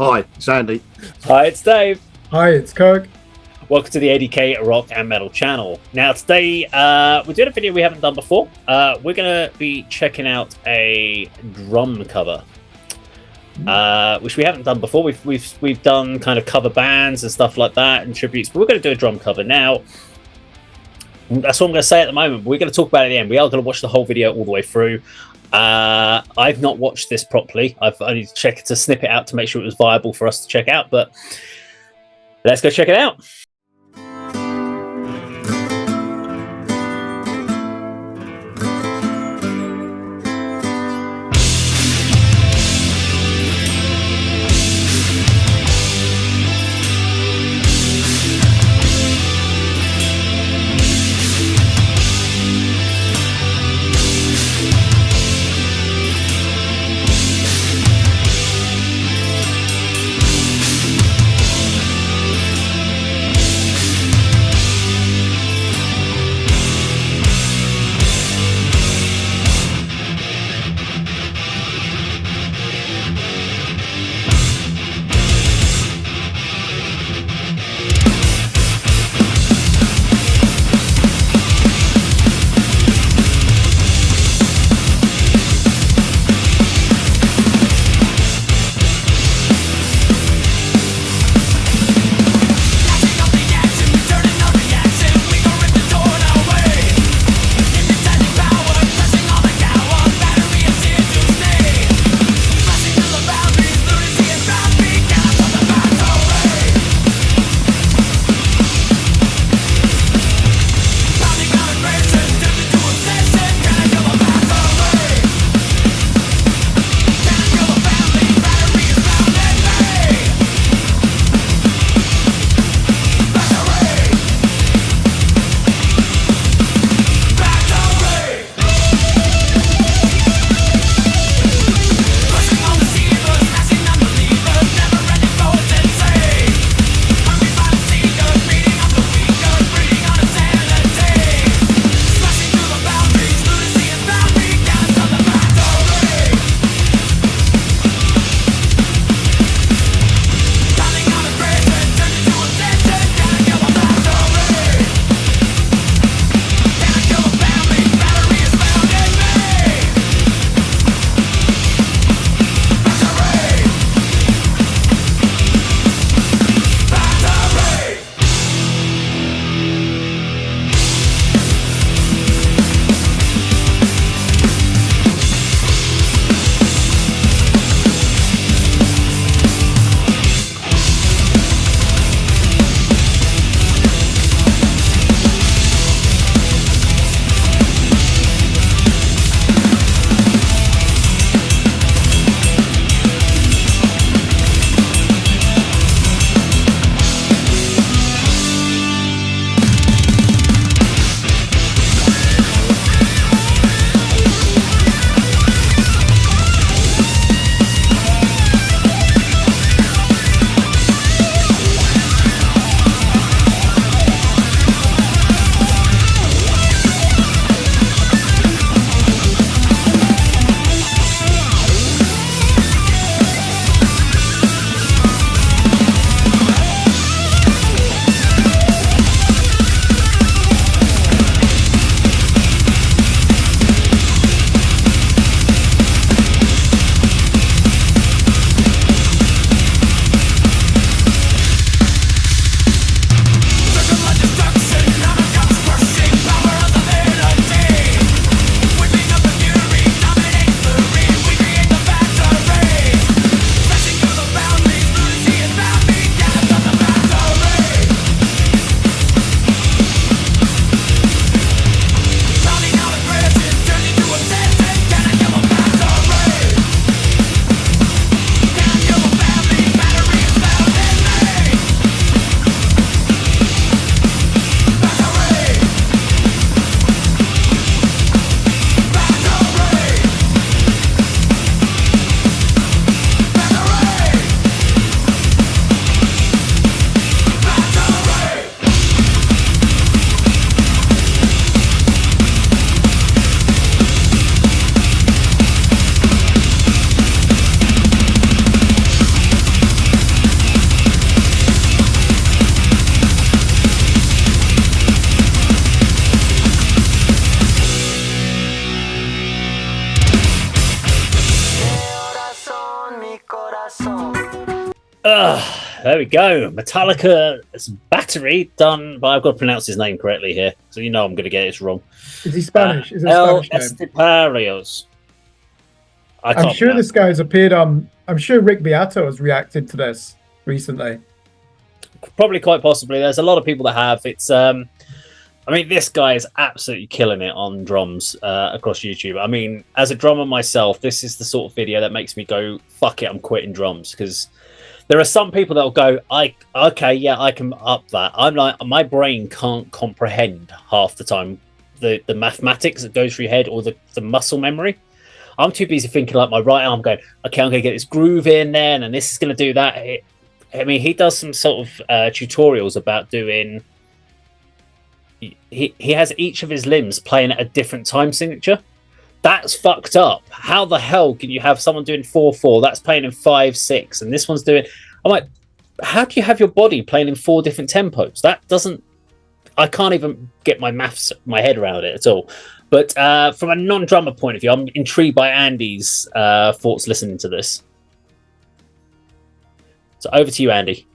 Hi, Sandy. Hi, it's Dave. Hi, it's Kirk. Welcome to the A.D.K rock and metal channel. Now today we're doing a video we haven't done before. We're going to be checking out a drum cover, which we haven't done before. We've done kind of cover bands and stuff like that and tributes, but we're going to do a drum cover now. That's what I'm going to say at the moment. We're going to talk about it at the end. We are going to watch the whole video all the way through. I've not watched this properly. I've only checked to snip it out to make sure it was viable for us to check out, but let's go check it out. There we go. Metallica's Battery, done by, I've got to pronounce his name correctly here, so you know I'm going to get this wrong. Is he Spanish? Is it a El Spanish name? Esteparios. I I'm can't sure pronounce this guy's appeared on. I'm sure Rick Beato has reacted to this recently. Probably quite possibly. There's a lot of people that have. It's I mean, this guy is absolutely killing it on drums across YouTube. I mean, as a drummer myself, this is the sort of video that makes me go, fuck it, I'm quitting drums. Because there are some people that'll go, okay, yeah, I can up that. I'm like, my brain can't comprehend half the time the mathematics that goes through your head or the muscle memory. I'm too busy thinking like my right arm going, okay, I'm going to get this groove in there and this is going to do that. I mean, he does some sort of tutorials about doing... He has each of his limbs playing at a different time signature. That's fucked up. How the hell can you have someone doing 4/4 that's playing in 5/6 and this one's doing... I'm like, how do you have your body playing in 4 different tempos? That doesn't... I can't even get my head around it at all. But from a non-drummer point of view, I'm intrigued by Andy's thoughts listening to this. So over to you, Andy.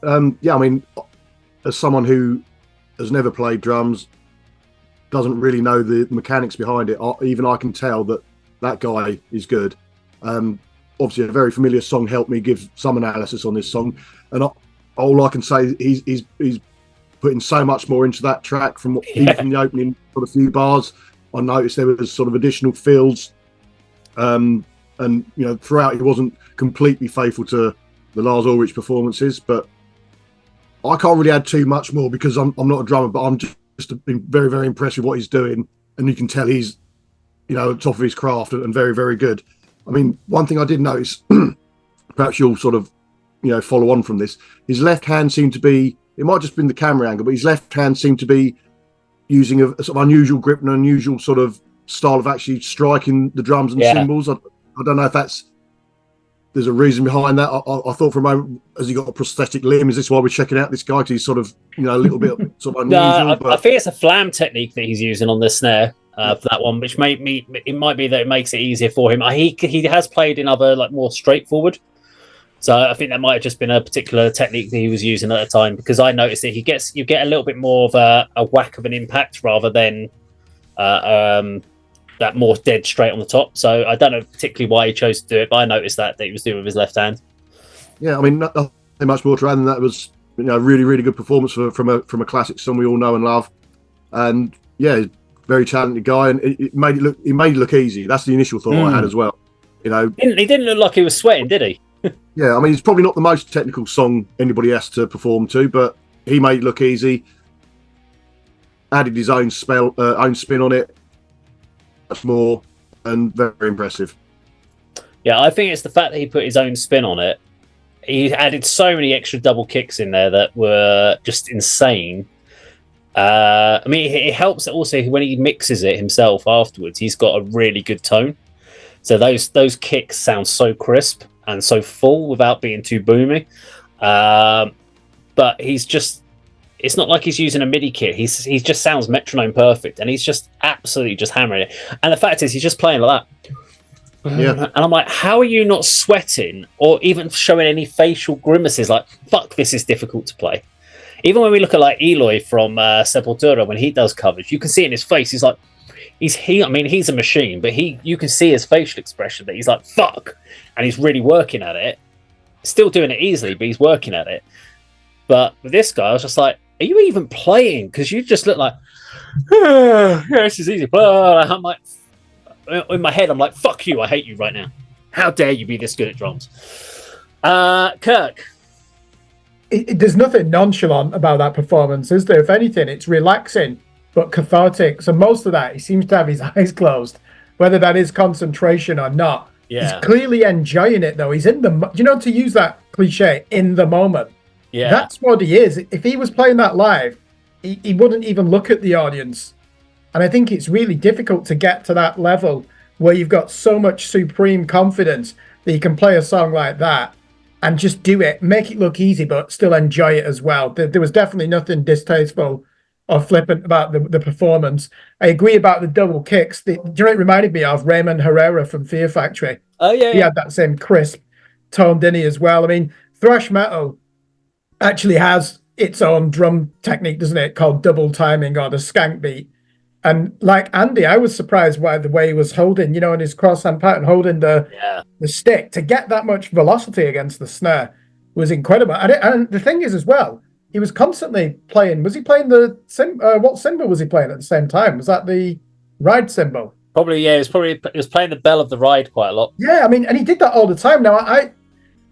Yeah, I mean, as someone who has never played drums, doesn't really know the mechanics behind it, even I can tell that that guy is good. Obviously, a very familiar song helped me give some analysis on this song, and all I can say is he's putting so much more into that track from even from the opening for the few bars. I noticed there was sort of additional fills, and you know, throughout he wasn't completely faithful to the Lars Ulrich performances, but I can't really add too much more because I'm not a drummer, but I'm just been very, very impressed with what he's doing. And you can tell he's, you know, at the top of his craft and very, very good. I mean, one thing I did notice, perhaps you'll sort of, you know, follow on from this, his left hand seemed to be, it might just been the camera angle, but his left hand seemed to be using a sort of unusual grip and unusual sort of style of actually striking the drums and cymbals. I don't know if there's a reason behind that. I thought for a moment, has he got a prosthetic limb? Is this why we're checking out this guy? Because he's sort of, you know, a little bit sort of unusual. No, I think it's a flam technique that he's using on the snare for that one, which it might be that it makes it easier for him. He has played in other like more straightforward, so I think that might have just been a particular technique that he was using at the time. Because I noticed that you get a little bit more of a whack of an impact rather than that more dead straight on the top. So I don't know particularly why he chose to do it, but I noticed that he was doing it with his left hand. Yeah, I mean, nothing much more to add than that. It was, you know, a really, really good performance from a classic song we all know and love. And yeah, very talented guy, and it made it look easy. That's the initial thought I had as well. You know, he didn't look like he was sweating, did he? Yeah, I mean, it's probably not the most technical song anybody has to perform to, but he made it look easy. Added his own spin on it. That's more, and very impressive. Yeah, I think it's the fact that he put his own spin on it. He added so many extra double kicks in there that were just insane. I mean, it helps also when he mixes it himself afterwards. He's got a really good tone. So those kicks sound so crisp and so full without being too boomy. But he's just... It's not like he's using a MIDI kit. He just sounds metronome perfect, and he's just absolutely just hammering it. And the fact is, he's just playing like that. Yeah. And I'm like, how are you not sweating or even showing any facial grimaces? Like, fuck, this is difficult to play. Even when we look at like Eloy from Sepultura, when he does covers, you can see in his face, he's like, I mean, he's a machine, but you can see his facial expression that he's like, fuck, and he's really working at it. Still doing it easily, but he's working at it. But with this guy, I was just like, are you even playing? Because you just look like, yeah, this is easy. I'm like, in my head, I'm like, fuck you, I hate you right now. How dare you be this good at drums? Kirk. There's nothing nonchalant about that performance, is there? If anything, it's relaxing but cathartic. So most of that, he seems to have his eyes closed, whether that is concentration or not. Yeah. He's clearly enjoying it, though. He's in the, you know, to use that cliche, in the moment. Yeah, that's what he is. If he was playing that live, he wouldn't even look at the audience. And I think it's really difficult to get to that level where you've got so much supreme confidence that you can play a song like that and just do it, make it look easy, but still enjoy it as well. There was definitely nothing distasteful or flippant about the performance. I agree about the double kicks. Do you know what it reminded me of? Raymond Herrera from Fear Factory. Oh, yeah. He had that same crisp toned in as well. I mean, thrash metal actually has its own drum technique, doesn't it? Called double timing or the skank beat. And like Andy, I was surprised by the way he was holding, in his crosshand pattern, holding the stick to get that much velocity against the snare was incredible. And the thing is, as well, he was constantly playing. Was he playing what cymbal was he playing at the same time? Was that the ride cymbal? Probably, yeah. He was playing the bell of the ride quite a lot. Yeah, I mean, and he did that all the time. Now, I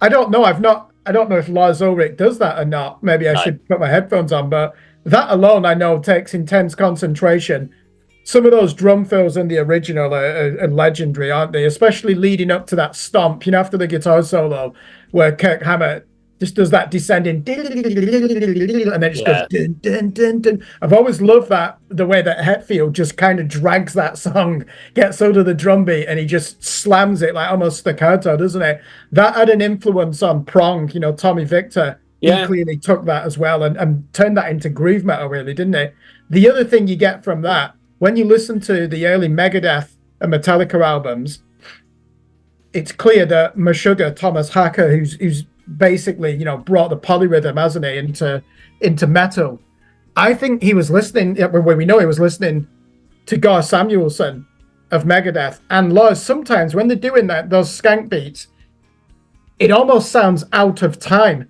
don't know. I don't know if Lars Ulrich does that or not. Maybe I should put my headphones on, but that alone, I know, takes intense concentration. Some of those drum fills in the original are legendary, aren't they? Especially leading up to that stomp, after the guitar solo, where Kirk Hammett just does that descending, and then it just goes dun, dun, dun, dun. I've always loved that, the way that Hetfield just kind of drags that song, gets hold of the drum beat, and he just slams it like almost staccato, doesn't it? That had an influence on prong, Tommy Victor. He clearly took that as well and turned that into groove metal, really, didn't it? The other thing you get from that, when you listen to the early Megadeth and Metallica albums, it's clear that Meshuggah, Thomas Hacker, who's basically, brought the polyrhythm, hasn't he, into metal. I think he was listening, when we know he was listening to Gar Samuelson of Megadeth. And Lars, sometimes when they're doing those skank beats, it almost sounds out of time,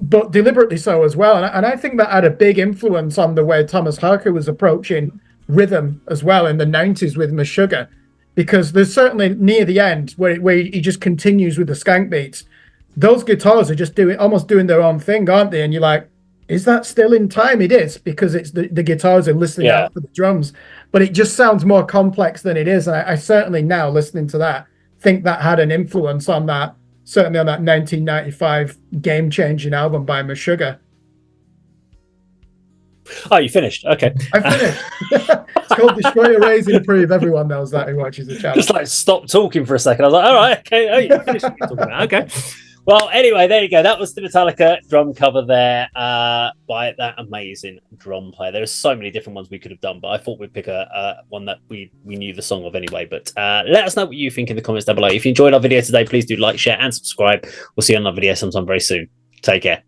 but deliberately so as well. And I think that had a big influence on the way Thomas Harker was approaching rhythm as well in the 90s with Meshuggah, because there's certainly near the end where he just continues with the skank beats. Those guitars are just almost doing their own thing, aren't they? And you're like, is that still in time? It is, because it's the guitars are listening out for the drums, but it just sounds more complex than it is. And I certainly now, listening to that, think that had an influence on that, certainly on that 1995 game-changing album by Meshuggah. Oh, you finished? Okay. I finished. It's called Destroy, Erase, Improve. Everyone knows that who watches the channel. Just like stop talking for a second. I was like, all right, okay. Oh, you finished what you're talking about. Okay. Well, anyway, there you go. That was the Metallica drum cover there by that amazing drum player. There's so many different ones we could have done, but I thought we'd pick a one that we knew the song of anyway. But let us know what you think in the comments down below. If you enjoyed our video today, please do like, share, and subscribe. We'll see you on another video sometime very soon. Take care.